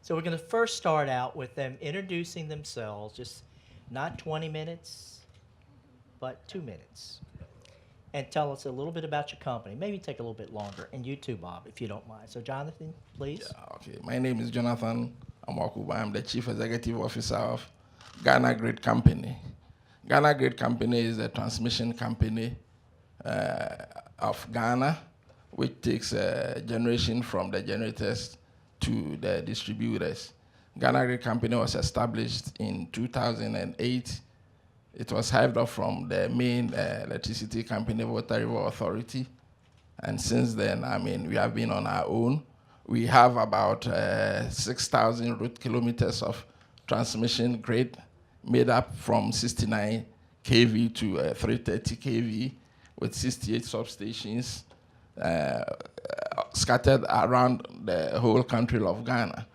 So we're going to first start out with them introducing themselves, just not 20 minutes, but 2 minutes. And tell us a little bit about your company. Maybe take a little bit longer. And you too, Bob, if you don't mind. So Jonathan, please. Yeah, okay. My name is Jonathan Amoako-Baah. I'm the Chief Executive Officer of Ghana Grid Company. Ghana Grid Company is a transmission company of Ghana, which takes generation from the generators to the distributors. Ghana Grid Company was established in 2008. It was hived off from the main electricity company, Water River Authority. And since then, I mean, we have been on our own. We have about 6,000 route kilometers of transmission grid made up from 69 kV to 330 kV with 68 substations scattered around the whole country of Ghana.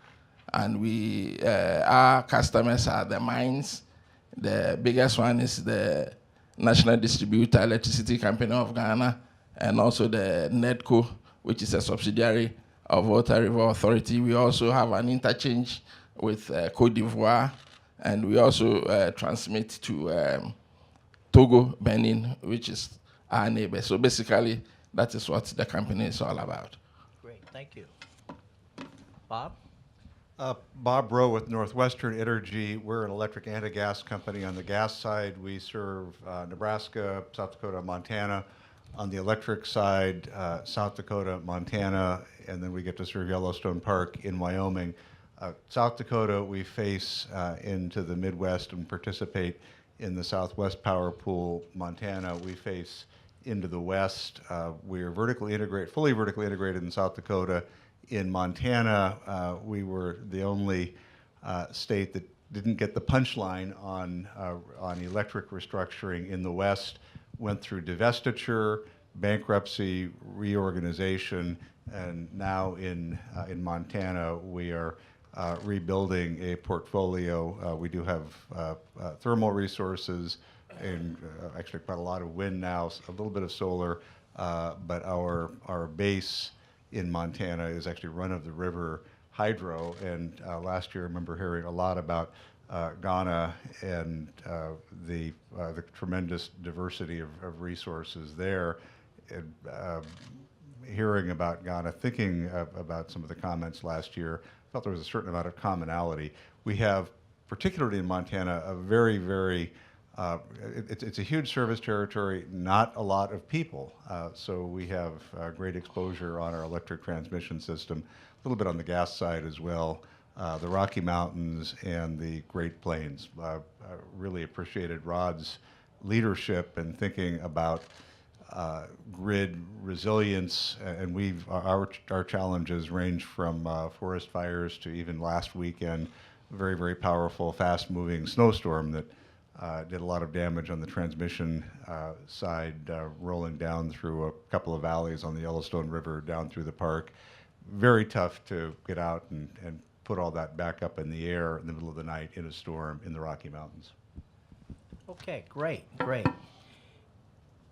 And our customers are the mines. The biggest one is the National Distributor Electricity Company of Ghana, and also the NEDCo, which is a subsidiary of Water River Authority. We also have an interchange with Côte d'Ivoire, and we also transmit to Togo, Benin, which is our neighbor. So basically, that is what the company is all about. Great, thank you. Bob? Bob Rowe with NorthWestern Energy. We're an electric and a gas company. On the gas side, we serve Nebraska, South Dakota, Montana. On the electric side, South Dakota, Montana, and then we get to serve Yellowstone Park in Wyoming. South Dakota, we face into the Midwest and participate in the Southwest Power Pool. Montana, we face into the West. We are fully vertically integrated in South Dakota. In Montana, we were the only state that didn't get the punchline on electric restructuring in the West. Went through divestiture, bankruptcy, reorganization, and now in Montana we are rebuilding a portfolio. We do have thermal resources and actually quite a lot of wind now, a little bit of solar, but our base in Montana is actually run-of-the-river hydro. And last year I remember hearing a lot about Ghana and the tremendous diversity of resources there. And, hearing about Ghana, thinking about some of the comments last year, felt there was a certain amount of commonality. We have, particularly in Montana, a very, very it's a huge service territory, not a lot of people. So we have great exposure on our electric transmission system, a little bit on the gas side as well. The Rocky Mountains and the Great Plains. Really appreciated Rod's leadership and thinking about grid resilience, and our challenges range from forest fires to even last weekend, a very, very powerful, fast-moving snowstorm that did a lot of damage on the transmission side, rolling down through a couple of valleys on the Yellowstone River, down through the park. Very tough to get out and put all that back up in the air in the middle of the night in a storm in the Rocky Mountains. Okay, great.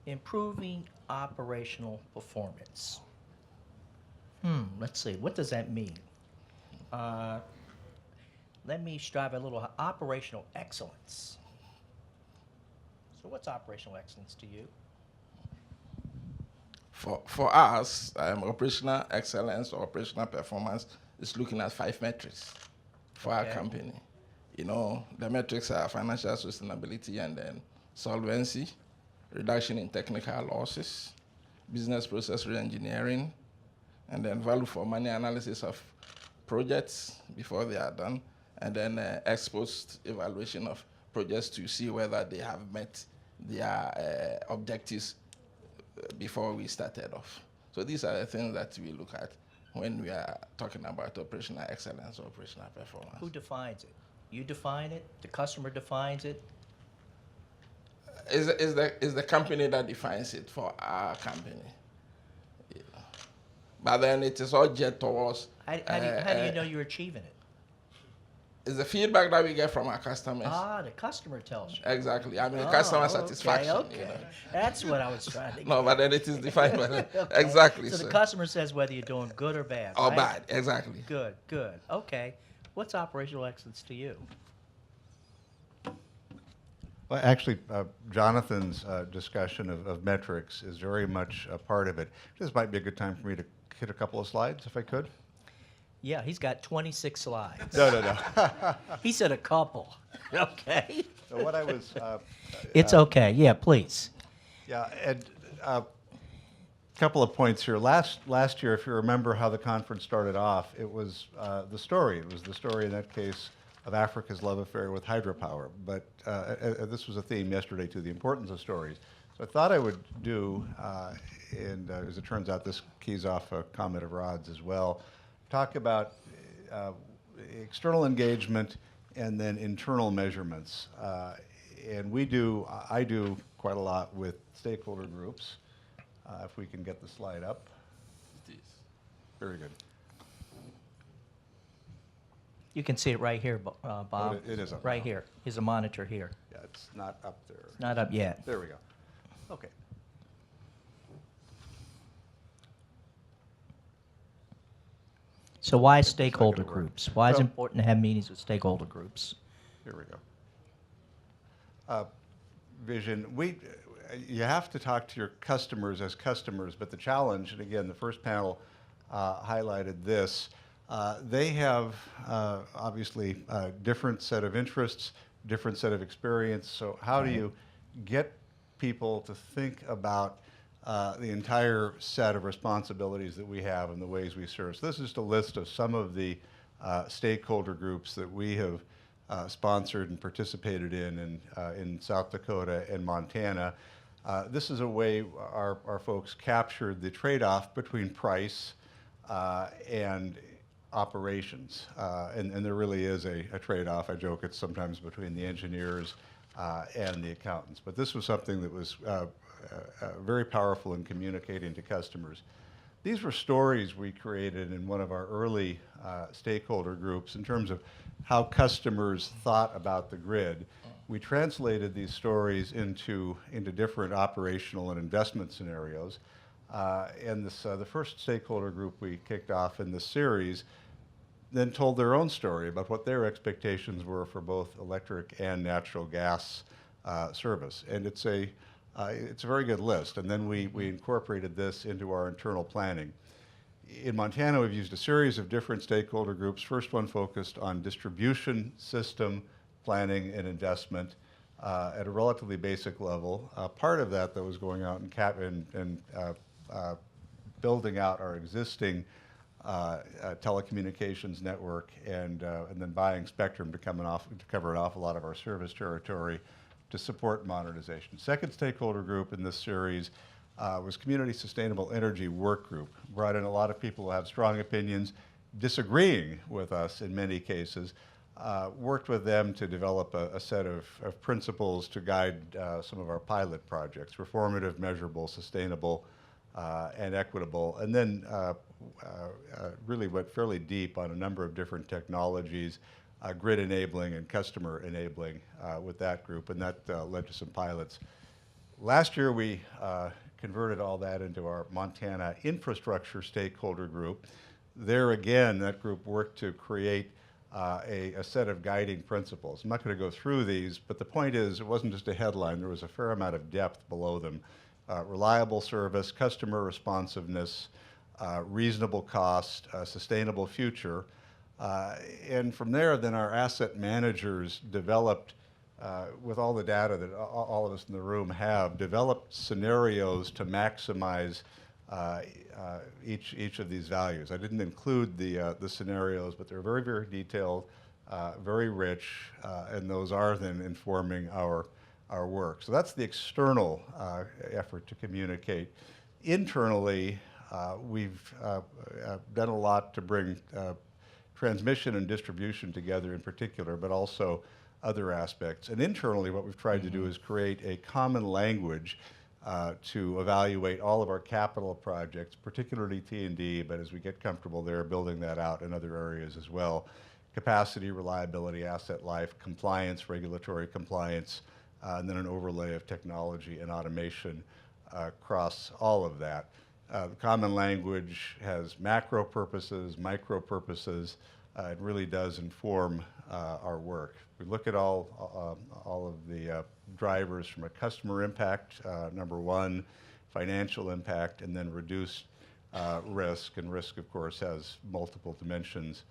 Improving operational performance. Let's see, what does that mean? Let me strive a little operational excellence. So what's operational excellence to you? For us, operational excellence or operational performance is looking at 5 metrics for our company. You know, the metrics are financial sustainability and then solvency, reduction in technical losses, business process re-engineering, and then value for money analysis of projects before they are done, and then ex-post evaluation of projects to see whether they have met their objectives before we started off. So these are the things that we look at when we are talking about operational excellence or operational performance. Who defines it? You define it? The customer defines it? Is the company that defines it for our company. Yeah. But then it is all geared towards... How do you know you're achieving it? It's the feedback that we get from our customers. The customer tells you. Exactly. I mean, customer satisfaction. Okay. You know. That's what I was trying to get. No, but then it is defined by Okay. Exactly. So the customer says whether you're doing good or bad. Or right? bad, exactly. Good. Okay. What's operational excellence to you? Well, actually, Jonathan's discussion of metrics is very much a part of it. This might be a good time for me to hit a couple of slides, if I could. Yeah, he's got 26 slides. No. He said a couple. Okay. So what I was... It's okay. Yeah, please. Yeah, and a couple of points here. Last year, if you remember how the conference started off, it was the story. It was the story, in that case, of Africa's love affair with hydropower. But this was a theme yesterday, too, the importance of stories. So I thought I would do, and as it turns out, this keys off a comment of Rod's as well, talk about external engagement and then internal measurements. And I do quite a lot with stakeholder groups. If we can get the slide up. Very good. You can see it right here, Bob. It is up right now. here. There's a monitor here. Yeah, it's not up there. It's not up yet. There we go. Okay. So why not stakeholder gonna work. groups? Why is it Well- important to have meetings with stakeholder groups? Here we go. Vision. You have to talk to your customers as customers, but the challenge, and again, the first panel highlighted this, they have obviously a different set of interests, different set of experience. So how do you get people to think about the entire set of responsibilities that we have and the ways we serve? So this is just a list of some of the stakeholder groups that we have sponsored and participated in South Dakota and Montana. This is a way our folks captured the trade-off between price and operations. And there really is a trade-off. I joke it's sometimes between the engineers and the accountants. But this was something that was very powerful in communicating to customers. These were stories we created in one of our early stakeholder groups in terms of how customers thought about the grid. We translated these stories into different operational and investment scenarios. And the first stakeholder group we kicked off in this series then told their own story about what their expectations were for both electric and natural gas service. And it's a very good list. And then we incorporated this into our internal planning. In Montana, we've used a series of different stakeholder groups. First one focused on distribution system planning and investment at a relatively basic level. Part of that, though, was going out and building out our existing telecommunications network and then buying spectrum to cover an awful lot of our service territory to support modernization. Second stakeholder group in this series was Community Sustainable Energy Work Group. Brought in a lot of people who have strong opinions, disagreeing with us in many cases. Worked with them to develop a set of principles to guide some of our pilot projects, reformative, measurable, sustainable, and equitable. And then really went fairly deep on a number of different technologies, grid enabling and customer enabling with that group, and that led to some pilots. Last year we converted all that into our Montana infrastructure stakeholder group. There again, that group worked to create a set of guiding principles. I'm not going to go through these, but the point is it wasn't just a headline. There was a fair amount of depth below them. Reliable service, customer responsiveness, reasonable cost, sustainable future. And from there, then our asset managers developed, with all the data that all of us in the room have, developed scenarios to maximize each of these values. I didn't include the scenarios, but they're very, very detailed, very rich, and those are then informing our work. So that's the external effort to communicate. Internally, we've done a lot to bring transmission and distribution together in particular, but also other aspects. And internally, what we've tried to do is create a common language to evaluate all of our capital projects, particularly T&D, but as we get comfortable there, building that out in other areas as well. Capacity, reliability, asset life, compliance, regulatory compliance, and then an overlay of technology and automation across all of that. The common language has macro purposes, micro purposes, It really does inform our work. We look at all of the drivers from a customer impact, number one, financial impact, and then reduced risk. And risk, of course, has multiple dimensions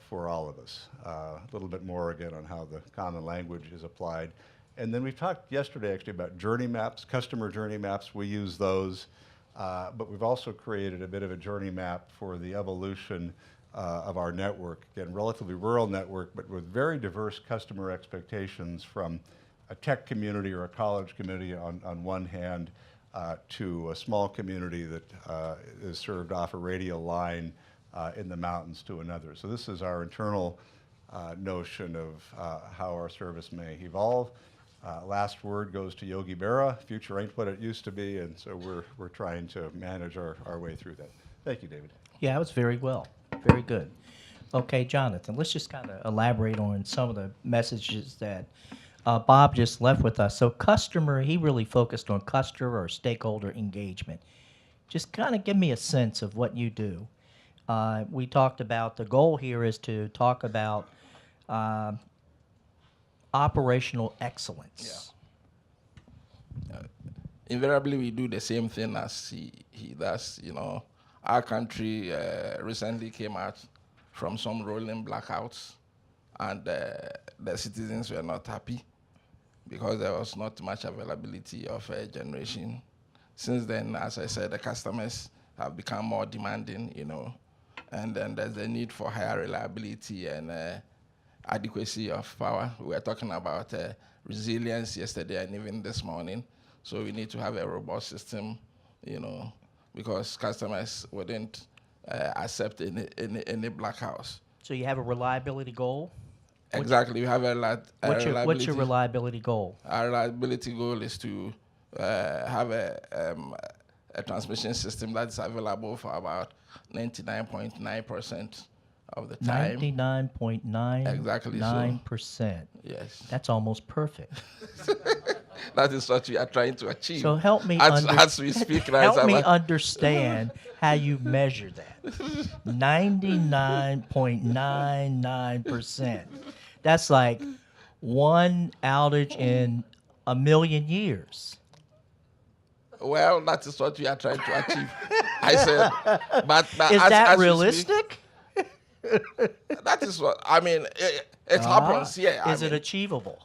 for all of us. A little bit more, again, on how the common language is applied. And then we talked yesterday, actually, about journey maps, customer journey maps. We use those. But we've also created a bit of a journey map for the evolution of our network. Again, relatively rural network, but with very diverse customer expectations from a tech community or a college community on one hand to a small community that is served off a radial line in the mountains to another. So this is our internal notion of how our service may evolve. Last word goes to Yogi Berra. Future ain't what it used to be, and so we're trying to manage our way through that. Thank you, David. Yeah, that was very well. Very good. Okay, Jonathan, let's just kind of elaborate on some of the messages that Bob just left with us. So customer, he really focused on customer or stakeholder engagement. Just kind of give me a sense of what you do. We talked about the goal here is to talk about operational excellence. Invariably, we do the same thing as he does. You know, our country recently came out from some rolling blackouts, and the citizens were not happy because there was not much availability of generation. Since then, as I said, the customers have become more demanding, you know, and then there's the need for higher reliability and adequacy of power. We were talking about resilience yesterday and even this morning. So we need to have a robust system, you know, because customers wouldn't accept any blackouts. So you have a reliability goal? Exactly, we have What's your reliability goal? Our reliability goal is to have a transmission system that's available for about 99.9% of the time. 99.99%. Exactly. Yes. That's almost perfect. That is what we are trying to achieve. So help me as we speak right help me understand how you measure that. 99.99%. That's like one outage in a million years. Well, that is what we are trying to achieve. I said, but is that realistic? That is what I mean. It happens here. Is it achievable?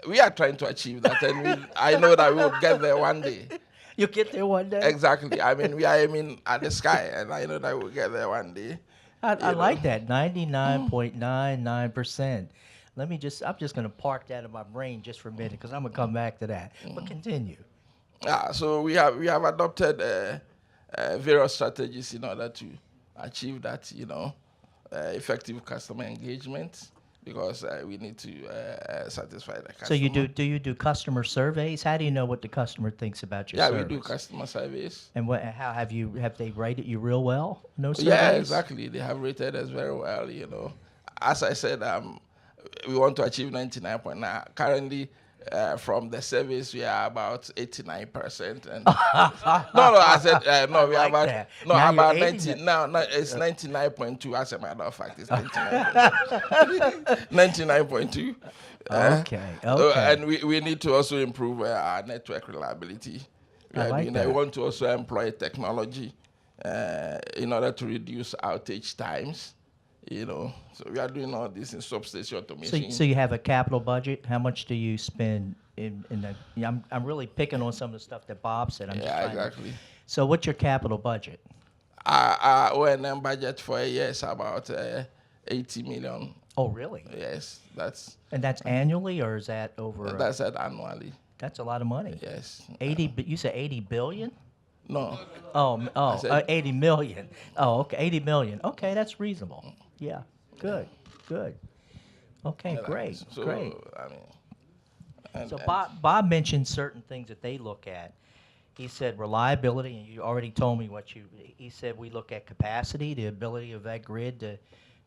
We are trying to achieve that, and I know that we will get there one day. You'll get there one day? Exactly. I mean, we are aiming at the sky, and I know that we'll get there one day. I like that, 99.99%. I'm just going to park that in my brain just for a minute, because I'm going to come back to that. But continue. So we have adopted various strategies in order to achieve that, you know, effective customer engagement, because we need to satisfy the customer. So do you do customer surveys? How do you know what the customer thinks about your service? Yeah, we do customer surveys. And how have they rated you real well? No surveys? Yeah, exactly. They have rated us very well, you know. As I said, we want to achieve 99.9. Currently, from the surveys, we are about 89%. And no, I said no. We are about now about 90. No, it's 99.2. As a matter of fact, it's 99.2. Okay. And we need to also improve our network reliability. We want to also employ technology in order to reduce outage times. You know, so we are doing all this in substation automation. So you have a capital budget. How much do you spend in the? I'm really picking on some of the stuff that Bob said. Exactly. So what's your capital budget? Our O&M budget for a year is about 80 million. Oh, really? Yes, that's annually, or is that over? That's annually. That's a lot of money. Yes. 80. You said 80 billion? No. 80 million. Oh, okay, 80 million. Okay, that's reasonable. Yeah, good. Okay, great. I mean, Bob mentioned certain things that they look at. He said reliability, and you already told me he said we look at capacity, the ability of that grid to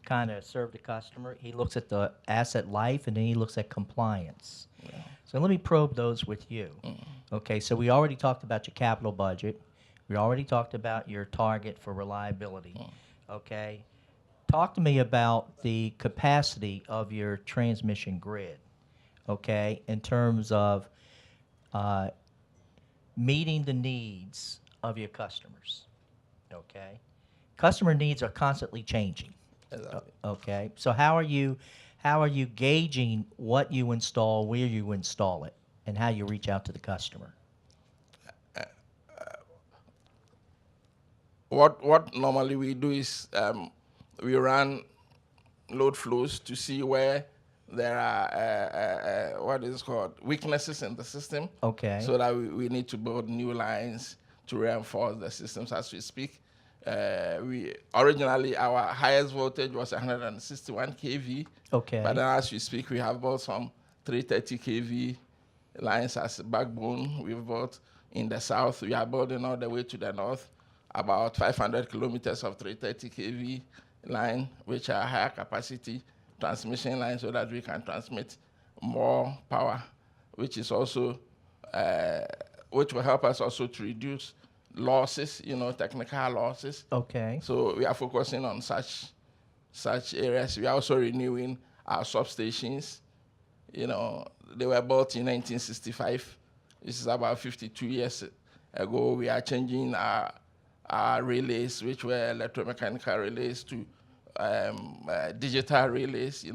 kind of serve the customer. He looks at the asset life, and then he looks at compliance. Yeah. So let me probe those with you. Okay, so we already talked about your capital budget. We already talked about your target for reliability. Okay. talk to me about the capacity of your transmission grid, okay, in terms of uh, meeting the needs of your customers, okay? Customer needs are constantly changing, Exactly. okay? So how are you gauging what you install, where you install it, and how you reach out to the customer? What normally we do is we run load flows to see where there are what is called weaknesses in the system. Okay. So that we need to build new lines to reinforce the systems as we speak. We originally our highest voltage was 161 kV. Okay. But then as we speak, we have built some 330 kV lines as a backbone. We've built in the south. We are building all the way to the north, about 500 kilometers of 330 kV line, which are higher capacity transmission lines, so that we can transmit more power, which is also which will help us also to reduce losses, technical losses. Okay. So we are focusing on such areas. We are also renewing our substations. They were built in 1965. This is about 52 years ago. We are changing our relays, which were electromechanical relays, to digital relays,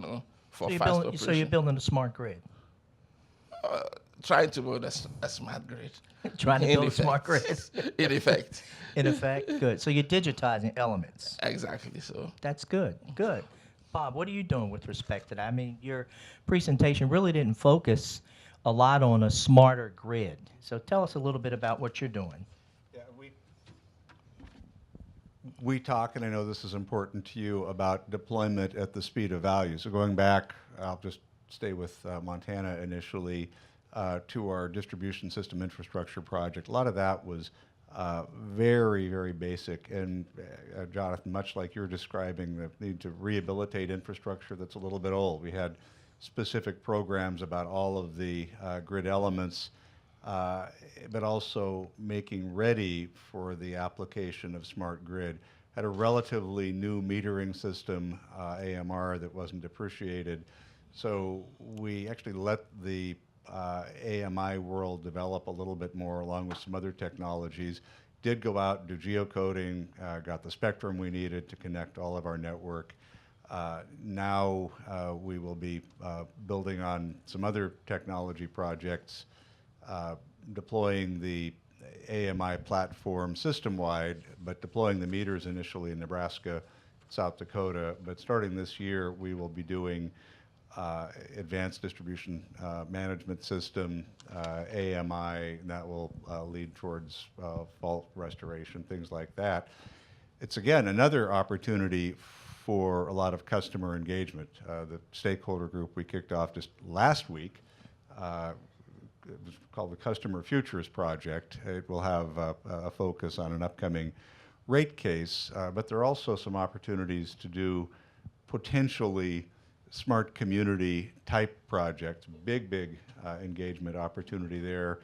for fast operation. So you're building a smart grid. Trying to build a smart grid. Trying to build a smart grid. In effect. In effect, good. So you're digitizing elements. Exactly so. That's good. Good. Bob, what are you doing with respect to that? I mean, your presentation really didn't focus a lot on a smarter grid. So tell us a little bit about what you're doing. Yeah, we talk, and I know this is important to you, about deployment at the speed of value. So going back, I'll just stay with Montana initially, to our distribution system infrastructure project. A lot of that was very, very basic. And Jonathan, much like you're describing the need to rehabilitate infrastructure that's a little bit old, we had specific programs about all of the grid elements, but also making ready for the application of smart grid. Had a relatively new metering system, AMR, that wasn't depreciated. So we actually let the AMI world develop a little bit more along with some other technologies. Did go out and do geocoding, got the spectrum we needed to connect all of our network. Now we will be building on some other technology projects, deploying the AMI platform system-wide, but deploying the meters initially in Nebraska, South Dakota. But starting this year, we will be doing advanced distribution management system, AMI, and that will lead towards fault restoration, things like that. It's, again, another opportunity for a lot of customer engagement. The stakeholder group we kicked off just last week, it was called the Customer Futures Project. It will have a focus on an upcoming rate case, but there are also some opportunities to do potentially smart community type projects, big engagement opportunity there,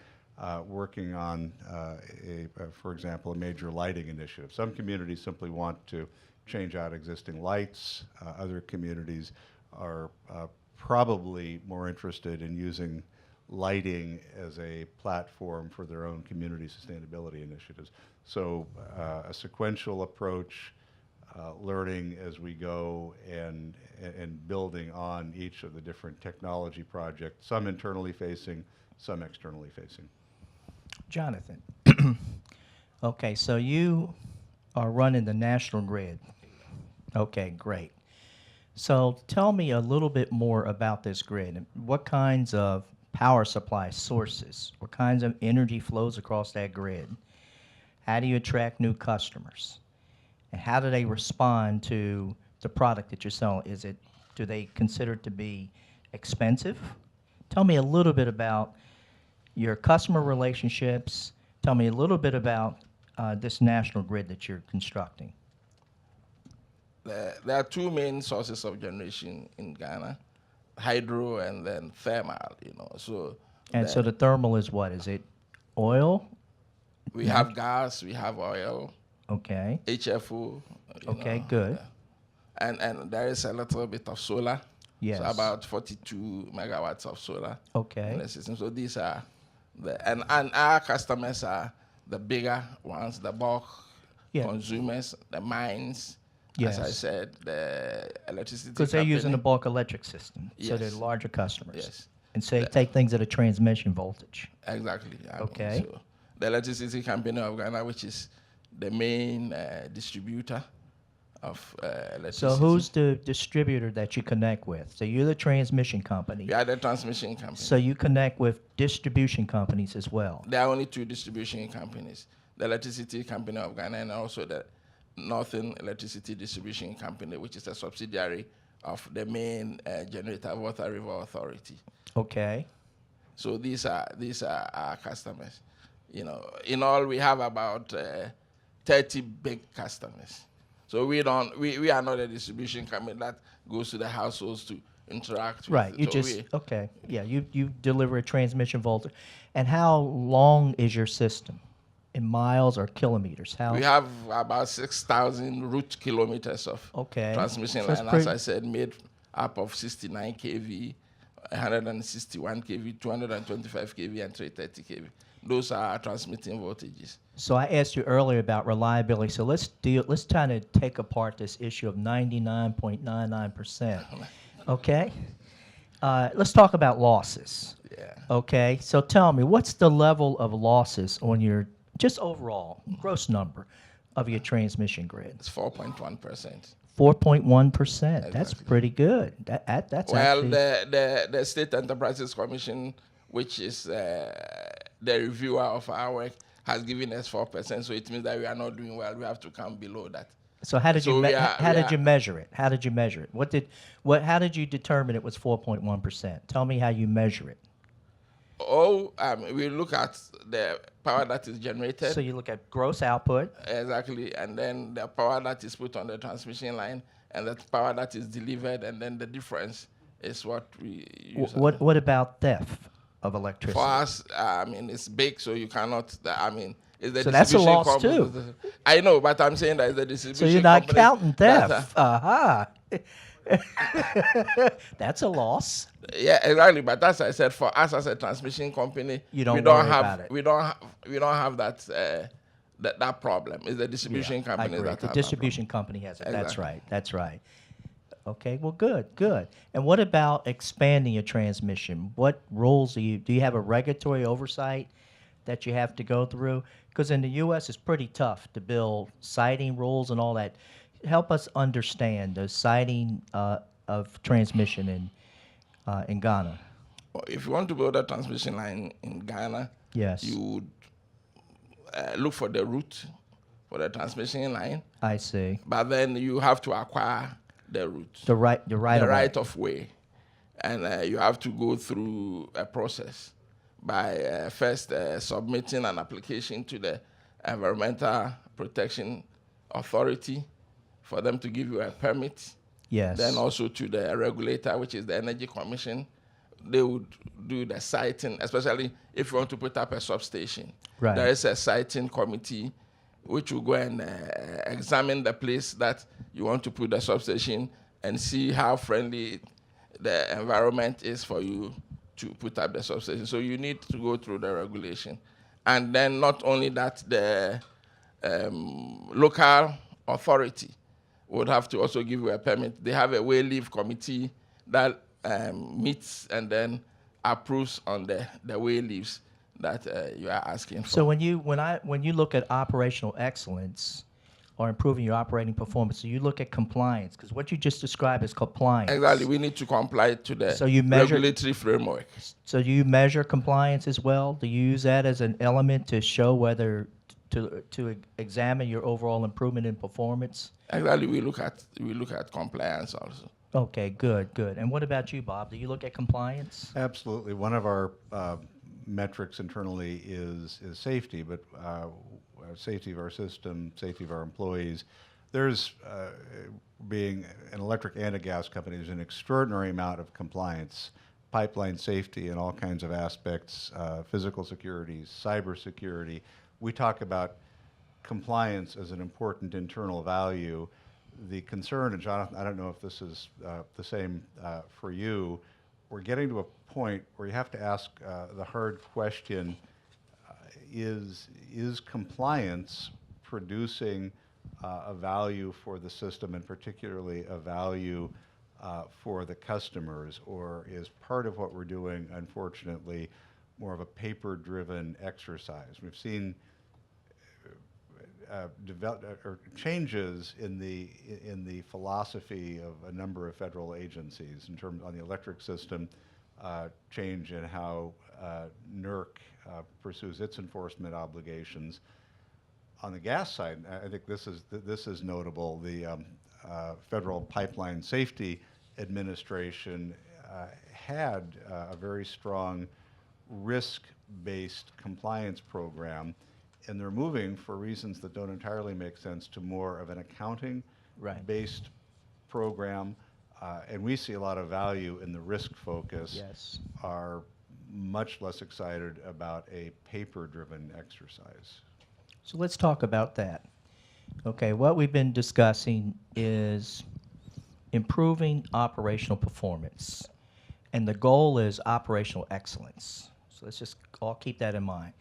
working on, for example, a major lighting initiative. Some communities simply want to change out existing lights. Other communities are probably more interested in using lighting as a platform for their own community sustainability initiatives. So a sequential approach, learning as we go, and building on each of the different technology projects, some internally facing, some externally facing. Jonathan, okay, so you are running the national grid. Okay, great. So tell me a little bit more about this grid. What kinds of power supply sources, what kinds of energy flows across that grid? How do you attract new customers? And how do they respond to the product that you're selling? Do they consider it to be expensive? Tell me a little bit about your customer relationships. Tell me a little bit about this national grid that you're constructing. There are two main sources of generation in Ghana, hydro and then thermal, So So the thermal is what? Is it oil? We have gas, we have oil. Okay. HFO. Okay, good. and there is a little bit of solar. Yes. So about 42 megawatts of solar Okay. in the system. So these are and our customers are the bigger ones, the bulk Yeah. consumers, the mines, Yes. as I said, the electricity Because they're using the company. bulk electric system, so they're Yes. larger customers. Yes. And so they take things at a transmission voltage. Exactly. I mean, Okay. so the electricity company of Ghana, which is the main distributor of electricity. So who's the distributor that you connect with? So you're the transmission company. We are the transmission company. So you connect with distribution companies as well. There are only two distribution companies: the electricity company of Ghana and also the Northern Electricity Distribution Company, which is a subsidiary of the main generator, Water River Authority. Okay. So these are our customers. You know, in all, we have about 30 big customers. So we are not a distribution company that goes to the households to interact with. Right. You So just okay. Yeah. You deliver a transmission voltage. And how long is your system? In miles or kilometers? How? we have about 6,000 route kilometers of Okay. transmission So it's line, as pretty- I said, made up of 69 kV, 161 kV, 225 kV, and 330 kV. Those are our transmitting voltages. So I asked you earlier about reliability. So let's kind of take apart this issue of 99.99%. Okay? Let's talk about losses. Yeah. Okay? So tell me, what's the level of losses on your, just overall, gross number of your transmission grid? It's 4.1%. 4.1%. That's Exactly. pretty good. That's Well, actually... the State Enterprises Commission, which is the reviewer of our work, has given us 4%. So it means that we are not doing well. We have to come below that. So how did So you we are- how we did are- you measure it? How did you measure it? How did you determine it was 4.1%? Tell me how you measure it. We look at the power that is generated. So you look at gross output. Exactly, and then the power that is put on the transmission line, and the power that is delivered, and then the difference is what we use. What about theft of electricity? For us, it's big, so you cannot. It's the So that's a distribution loss company- too. I know, but I'm saying that it's the distribution. So you're not companies counting that theft. Aha. That's a loss. Yeah, exactly. But as I said, for us as a transmission company, You don't we don't worry have about it. we don't have that that problem. It's the distribution I companies agree. that The have distribution company has it. That's Exactly. right. That's right. Okay. Well, good. And what about expanding your transmission? What rules do you have a regulatory oversight that you have to go through? Because in the U.S. it's pretty tough to build siting rules and all that. Help us understand the siting of transmission in Ghana. Well, if you want to build a transmission line in Ghana, Yes. you would look for the route for the transmission line, I see. but then you have to acquire the route, The right the of way. right of way, and you have to go through a process by first submitting an application to the Environmental Protection Authority for them to give you a permit. Yes. Then also to the regulator, which is the Energy Commission. They would do the siting, especially if you want to put up a substation. Right. There is a siting committee which will go and examine the place that you want to put the substation and see how friendly the environment is for you to put up the substation. So you need to go through the regulation. And then not only that, the local authority would have to also give you a permit. They have a way leave committee that meets and then approves on the way leaves that you are asking for. So when you look at operational excellence or improving your operating performance, so you look at compliance, because what you just described is compliance. Exactly, we need to comply to the So you measure- regulatory framework. So do you measure compliance as well? Do you use that as an element to show whether to examine your overall improvement in performance? Exactly, we look at compliance also. Okay, good. And what about you, Bob? Do you look at compliance? Absolutely. One of our metrics internally is safety, but safety of our system, safety of our employees. There's, being an electric and a gas company, there's an extraordinary amount of compliance, pipeline safety in all kinds of aspects, physical security, cyber security. We talk about compliance as an important internal value, the concern, and Jonathan, I don't know if this is the same for you, we're getting to a point where you have to ask the hard question, is compliance producing a value for the system, and particularly a value for the customers, or is part of what we're doing, unfortunately, more of a paper-driven exercise? We've seen changes in the philosophy of a number of federal agencies in terms on the electric system, change in how NERC pursues its enforcement obligations. On the gas side, I think this is notable. The Federal Pipeline Safety Administration had a very strong risk-based compliance program, and they're moving, for reasons that don't entirely make sense, to more of an accounting-based program. And we see a lot of value in the risk focus. Yes. Are much less excited about a paper-driven exercise. So let's talk about that. Okay, what we've been discussing is improving operational performance. And the goal is operational excellence. So let's just all keep that in mind.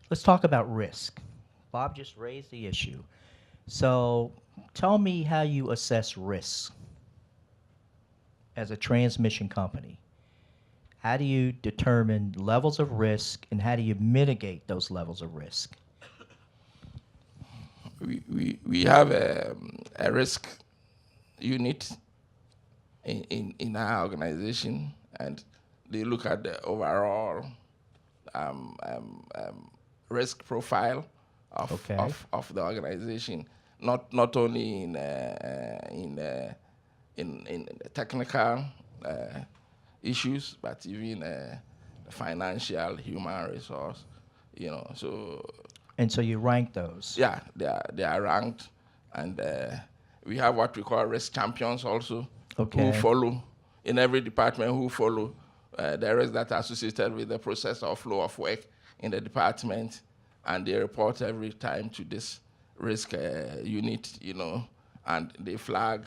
Let's talk about risk. Bob just raised the issue. So tell me how you assess risk as a transmission company. How do you determine levels of risk, and how do you mitigate those levels of risk? We have a risk unit in our organization, and they look at the overall risk profile of the organization, not only in the technical issues, but even the financial, human resource, so. And so you rank those? Yeah, they are ranked, and we have what we call risk champions also, who follow, in every department, who follow the risks that are associated with the process or flow of work in the department, and they report every time to this risk unit, and they flag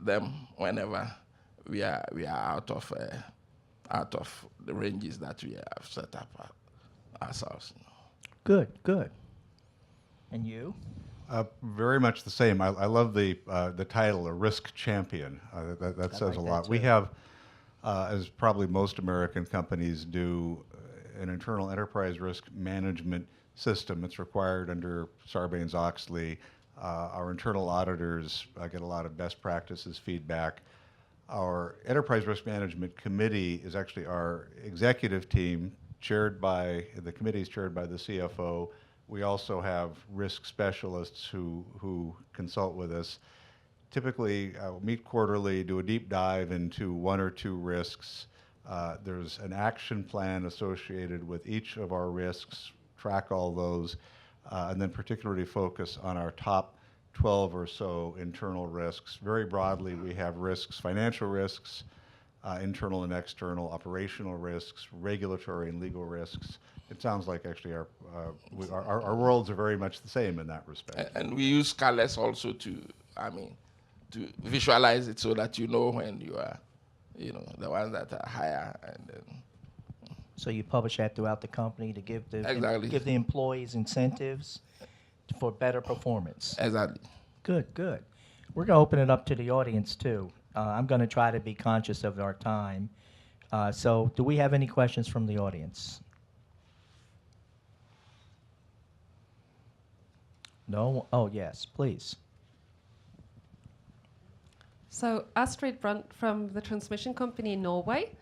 them whenever we are out of the ranges that we have set up ourselves. Good, good. And you? Very much the same. I love the title, a risk champion. That says a lot. We have, as probably most American companies do, an internal enterprise risk management system. It's required under Sarbanes-Oxley. Our internal auditors get a lot of best practices feedback. Our enterprise risk management committee is actually our executive team, the committee is chaired by the CFO. We also have risk specialists who consult with us. Typically, meet quarterly, do a deep dive into one or two risks. There's an action plan associated with each of our risks, track all those, and then particularly focus on our top 12 or so internal risks. Very broadly, we have risks, financial risks, internal and external, operational risks, regulatory and legal risks. It sounds like actually our worlds are very much the same in that respect. And we use scales also to visualize it so that when you are, the ones that are higher. So you publish that throughout the company to give the employees incentives for better performance. Exactly. Good, good. We're going to open it up to the audience too. I'm going to try to be conscious of our time. So do we have any questions from the audience? No? Oh, yes, please. So Astrid Brunt from the transmission company in Norway.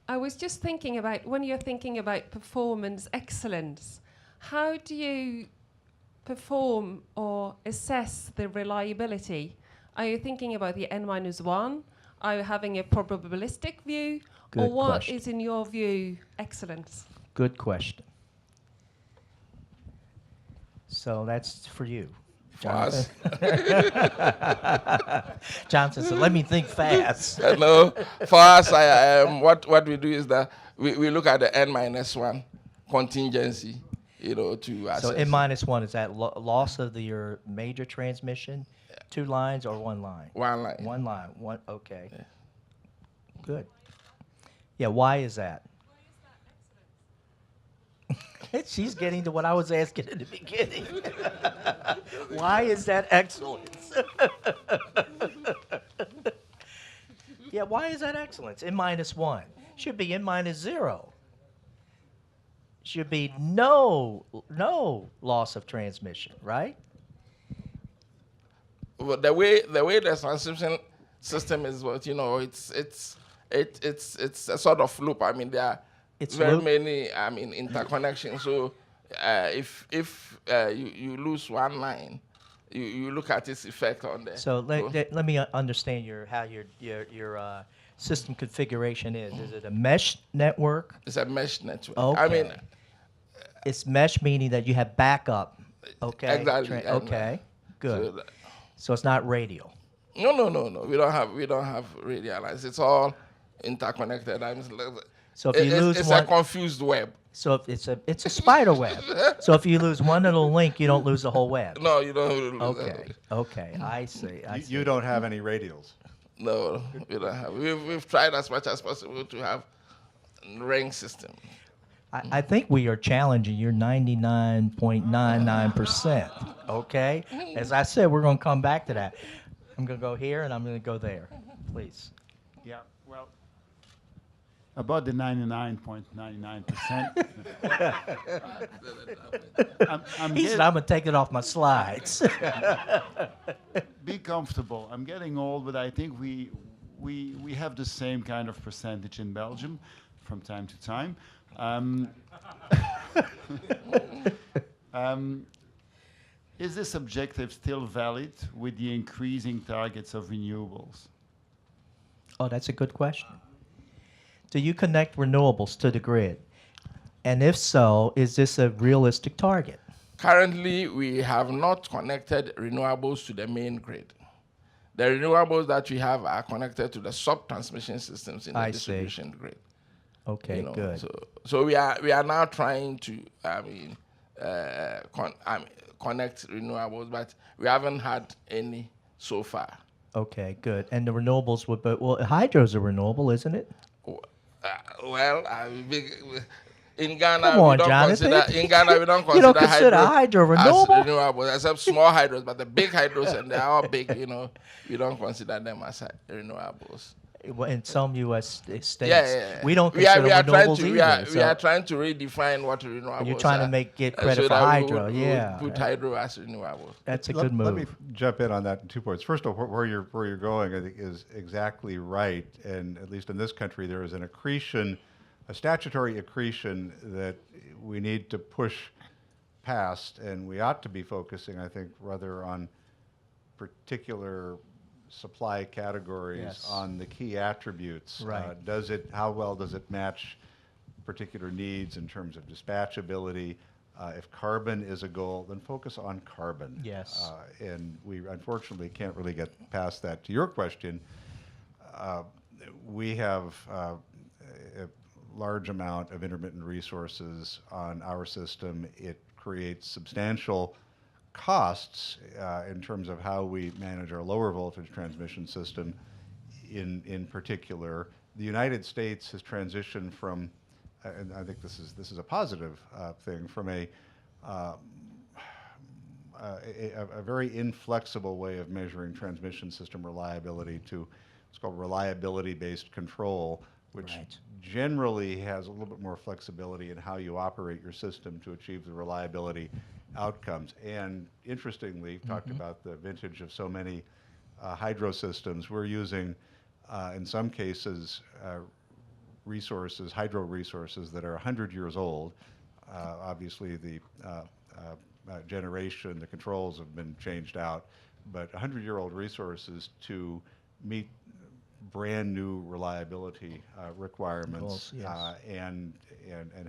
I was just thinking about, when you're thinking about performance excellence, how do you perform or assess the reliability? Are you thinking about the N-1? Are you having a probabilistic view? Good or what question. is, in your view, excellence? Good question. So that's for you. For us. Johnson said, let me think fast. No, for us, what we do is that we look at the N-1 contingency, to assess. So N-1, is that loss of your major transmission? 2 lines or 1 line? One line. 1 line. One. Okay. Yeah. Good. Yeah. Why is that? She's getting to what I was asking in the beginning. Why is that excellence? Yeah, why is that excellence? N minus 1. Should be N minus 0. Should be no loss of transmission, right? Well, the way the transmission system is, what it's a sort of loop. I mean, there are It's very loop? many interconnections. So if you lose one line, you look at its effect on the. So let me understand how your system configuration is. Is it a mesh network? It's a mesh network. Okay. I mean, It's mesh meaning that you have backup. Okay. Exactly, and, Okay. Good. so So it's not radial. no. We don't have radial lines. It's all interconnected. I mean, So if you lose it's one, a confused web. so if it's a spider web. So if you lose one little link, you don't lose the whole web. No, you don't. Okay. Okay. I see. I see. You don't have any radials. No, we don't have. We've tried as much as possible to have ring system. I think we are challenging your 99.99%. Okay? As I said, we're going to come back to that. I'm going to go here and I'm going to go there. Please. Yeah, well, about the 99.99%. He said, I'm going to take it off my slides. Be comfortable. I'm getting old, but I think we have the same kind of percentage in Belgium from time to time. Is this objective still valid with the increasing targets of renewables? Oh, that's a good question. Do you connect renewables to the grid? And if so, is this a realistic target? Currently, we have not connected renewables to the main grid. The renewables that we have are connected to the sub-transmission systems in the I see. distribution grid. Okay, good. So we are now trying to connect renewables, but we haven't had any so far. Okay, good. And the renewables would, hydro's a renewable, isn't it? In Ghana, Come on, we don't Jonathan. consider. In Ghana, we don't You consider, don't consider hydro renewable? as renewable, except small hydros. But the big hydros, and they're all big. We don't consider them as renewables. In some U.S. states, Yeah. we don't consider renewables we either. are trying to redefine what renewables You're trying are, to get credit so for that we hydro, would yeah. put hydro as renewables. That's a Let- good Let me move. jump in on that in 2 points. First of all, where you're going, I think, is exactly right. And at least in this country, there is an accretion, a statutory accretion that we need to push past, and we ought to be focusing, I think, rather on particular supply categories, Yes. on the key attributes. Right. How well does it match particular needs in terms of dispatchability? If carbon is a goal, then focus on carbon. Yes. And we unfortunately can't really get past that. To your question, we have a large amount of intermittent resources on our system. It creates substantial costs in terms of how we manage our lower voltage transmission system in particular. The United States has transitioned from, and I think this is a positive thing, from a very inflexible way of measuring transmission system reliability to what's called reliability-based control, which Right. generally has a little bit more flexibility in how you operate your system to achieve the reliability outcomes. And interestingly, talked about the vintage of so many hydro systems. We're using, in some cases, hydro resources that are 100 years old. Obviously, the generation, the controls have been changed out, but 100-year-old resources to meet brand new reliability requirements, Goals, yes. and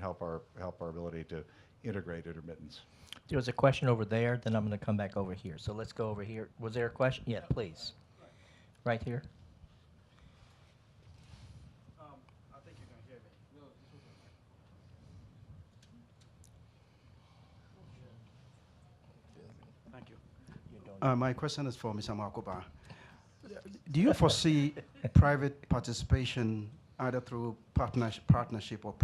help our ability to integrate intermittence. There was a question over there, then I'm going to come back over here. So let's go over here. Was there a question? Yeah, please. Right here. I think you can hear me. Thank you. You're doing My question is for Mr. Amoako-Baah. Do you foresee private participation either through partnership or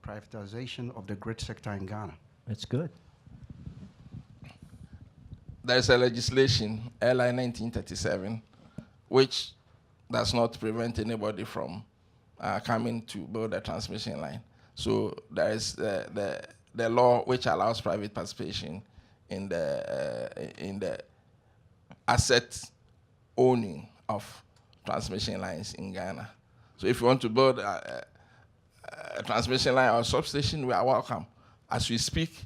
privatization of the grid sector in Ghana? It's good. There's a legislation, LI 1937, which does not prevent anybody from coming to build a transmission line. So there is the law which allows private participation in the asset owning of transmission lines in Ghana. So if you want to build a transmission line or substation, we are welcome. As we speak,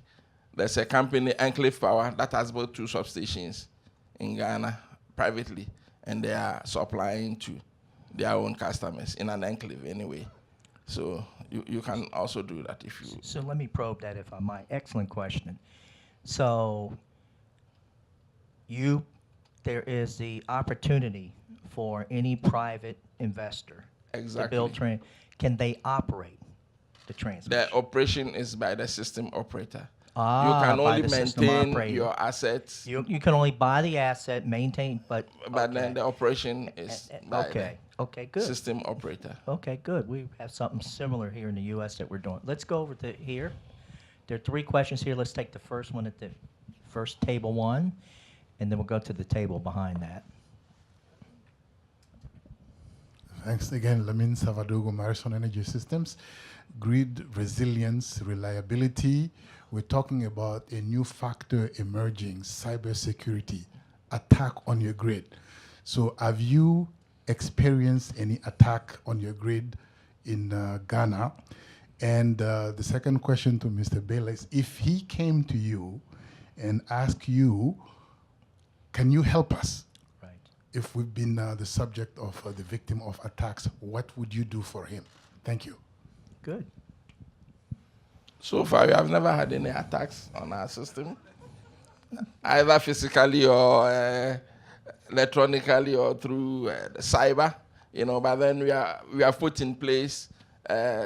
there's a company, Enclave Power, that has built 2 substations in Ghana privately, and they are supplying to their own customers in an enclave anyway. So you can also do that if you... So let me probe that, if I might. Excellent question. So there is the opportunity for any private investor to build Exactly. Can they operate the transmission? The operation is by the system operator. Ah, You can by only the system maintain operator. your assets, You can only buy the asset, maintain, but then the operation is by okay, the good. system operator. Okay, good. We have something similar here in the U.S. that we're doing. Let's go over to here. There are 3 questions here. Let's take the first one at the first table 1, and then we'll go to the table behind that. Thanks again, Lamin Savadogo, Marison Energy Systems. Grid resilience, reliability. We're talking about a new factor emerging, cybersecurity, attack on your grid. So have you experienced any attack on your grid in Ghana? And the second question to Mr. Baylor is, if he came to you and asked you, can you help us? Right. If we've been the subject of the victim of attacks, what would you do for him? Thank you. Good. So far, we have never had any attacks on our system, either physically or electronically or through the cyber. But then we have put in place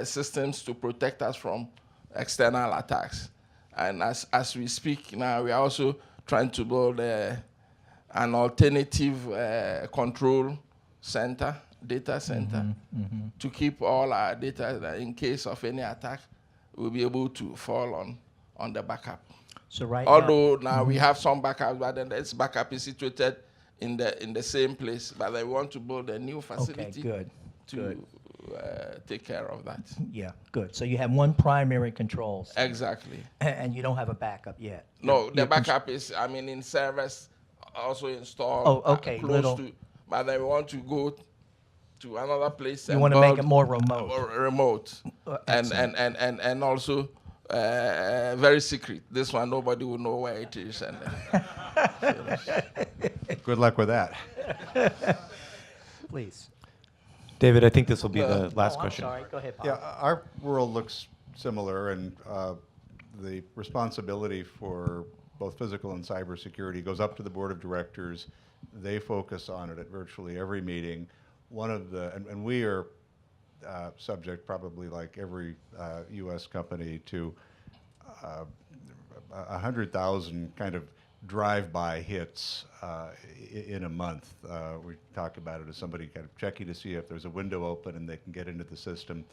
systems to protect us from external attacks. And as we speak now, we are also trying to build an alternative control center, data center, to keep all our data that in case of any attack, we'll be able to fall on the backup. So right Although now we have some backups, but then this backup is situated in the same place. But then we want to build a new facility to take care of that. Yeah, good. So you have one primary control center, Exactly. and you don't have a backup yet. No, the backup is, in servers also installed. Oh, okay, Close to, but then we want to go to another place. You want to make it more remote. Remote, and also very secret. This one nobody will know where it is. And Good luck with that. Please. David, I think this will be the last question. I'm sorry. Go ahead, Bob. Yeah, our world looks similar, and the responsibility for both physical and cyber security goes up to the board of directors. They focus on it at virtually every meeting. And we are subject, probably like every U.S. company, to 100,000 kind of drive-by hits in a month. We talk about it as somebody kind of checking to see if there's a window open and they can get into the system.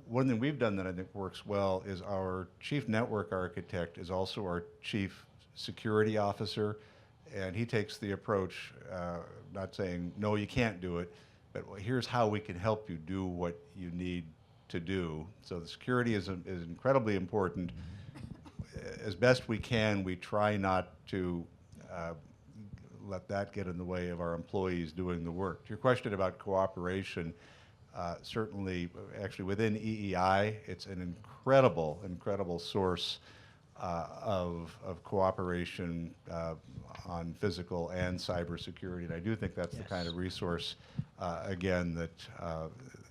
One thing we've done that I think works well is our chief network architect is also our chief security officer, and he takes the approach, not saying, no, you can't do it, but here's how we can help you do what you need to do. So the security is incredibly important. As best we can, we try not to let that get in the way of our employees doing the work. To your question about cooperation, certainly, actually within EEI, it's an incredible source of cooperation on physical and cyber security. And I do think that's the kind of resource, again, that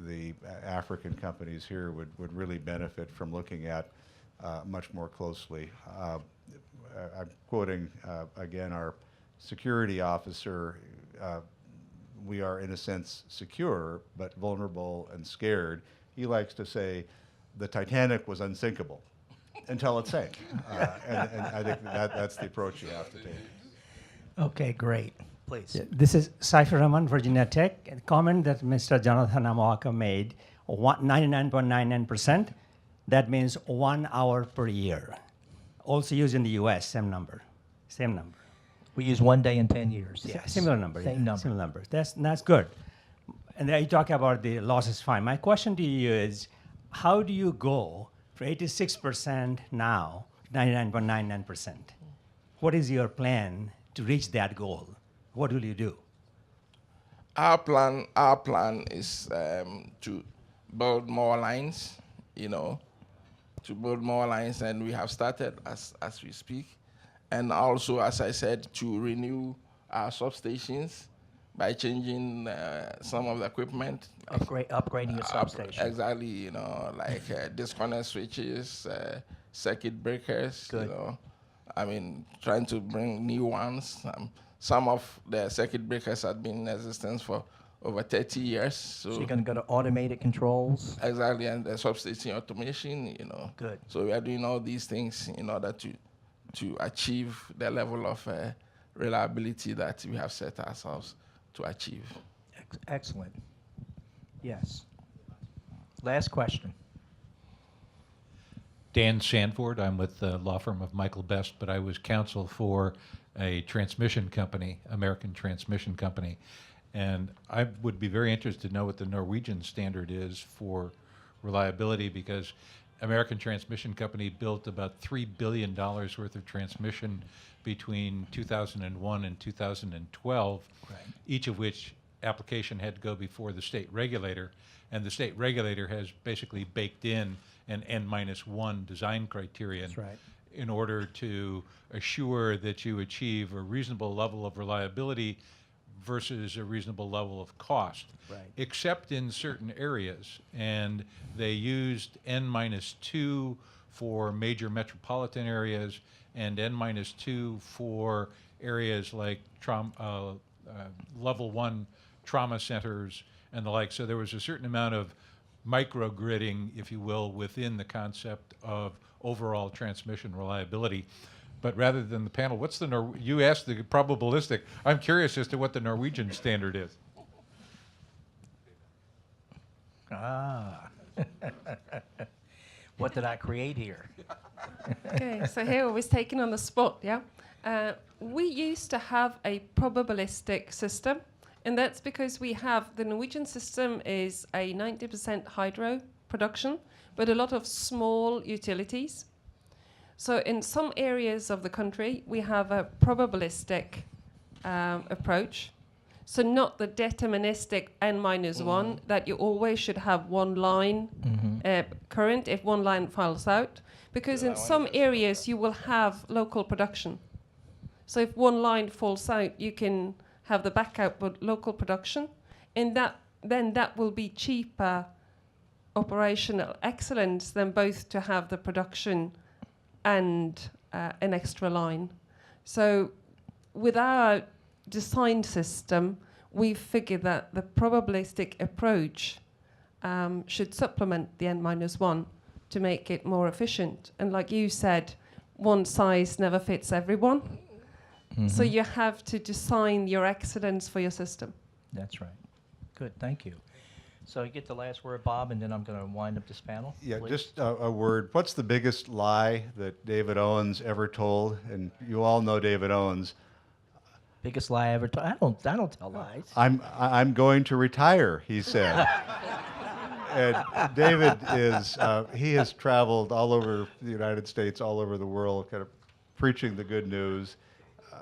the African companies here would really benefit from looking at much more closely. I'm quoting, again, our security officer. We are, in a sense, secure, but vulnerable and scared. He likes to say, the Titanic was unsinkable until it sank. And I think that's the approach you have to take. Okay, great. Please. Yeah, this is Cypher Rahman, Virginia Tech. A comment that Mr. Jonathan Amoako made, 99.99%, that means 1 hour per year. Also used in the US, same number. Same number. We use 1 day in 10 years, S- yes. Similar number. Same yeah, number. Similar numbers. That's good. And then you talk about the losses fine. My question to you is, how do you go for 86% now, 99.99%? What is your plan to reach that goal? What will you do? Our plan is to build more lines, to build more lines, and we have started as we speak. And also, as I said, to renew our substations by changing some of the equipment. Upgrading your substation. Exactly, like disconnect switches, circuit breakers, Good. trying to bring new ones. Some of the circuit breakers have been in existence for over 30 years. So you're going to go to automated controls? Exactly, and the substation automation, Good. So we are doing all these things in order to achieve the level of reliability that we have set ourselves to achieve. Excellent. Yes. Last question. Dan Sandford. I'm with the law firm of Michael Best, but I was counsel for a transmission company, American Transmission Company. And I would be very interested to know what the Norwegian standard is for reliability, because American Transmission Company built about $3 billion worth of transmission between 2001 and 2012, Right. each of which application had to go before the state regulator. And the state regulator has basically baked in an N-1 design criterion. That's right. In order to assure that you achieve a reasonable level of reliability versus a reasonable level of cost. Right. Except in certain areas. And they used N-2 for major metropolitan areas and N-2 for areas like level 1 trauma centers and the like. So there was a certain amount of microgridding, if you will, within the concept of overall transmission reliability. But rather than the panel, what's the you asked the probabilistic. I'm curious as to what the Norwegian standard is. Ah. What did I create here? Okay, so here I was taken on the spot, yeah? We used to have a probabilistic system, and that's because we have, the Norwegian system is a 90% hydro production, but a lot of small utilities. So in some areas of the country, we have a probabilistic approach. So not the deterministic N-1, that you always should have one line current if one line falls out. Because in some areas, you will have local production. So if one line falls out, you can have the backup with local production. And then that will be cheaper operational excellence than both to have the production and an extra line. So with our design system, we figured that the probabilistic approach should supplement the N-1 to make it more efficient. And like you said, one size never fits everyone. So you have to design your excellence for your system. That's right. Good, thank you. So you get the last word, Bob, and then I'm going to wind up this panel. Yeah, please. just a word. What's the biggest lie that David Owens ever told? And you all know David Owens. Biggest lie I ever told. I don't tell lies. I'm going to retire, he said. And David is, he has traveled all over the United States, all over the world, kind of preaching the good news.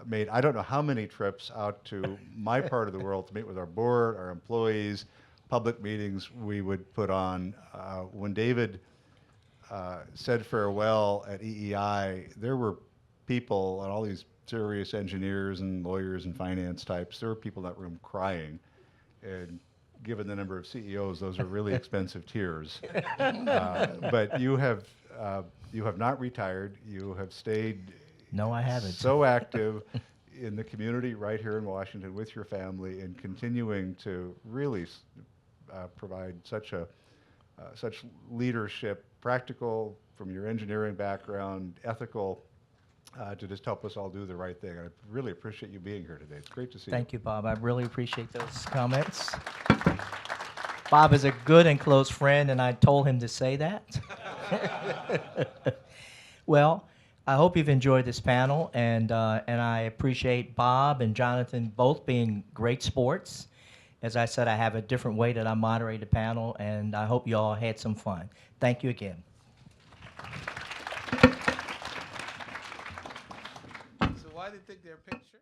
Made I don't know how many trips out to my part of the world to meet with our board, our employees, public meetings we would put on. When David said farewell at EEI, there were people and all these serious engineers and lawyers and finance types. There were people in that room crying, and given the number of CEOs, those are really expensive tears. But you have not retired. You have stayed. No, I haven't. So active in the community right here in Washington with your family, and continuing to really provide such leadership, practical from your engineering background, ethical to just help us all do the right thing. I really appreciate you being here today. It's great to see you. Thank you, Bob. I really appreciate those comments. Bob is a good and close friend, and I told him to say that. Well, I hope you've enjoyed this panel, and I appreciate Bob and Jonathan both being great sports. As I said, I have a different way that I moderate the panel, and I hope you all had some fun. Thank you again. So why do you take their picture?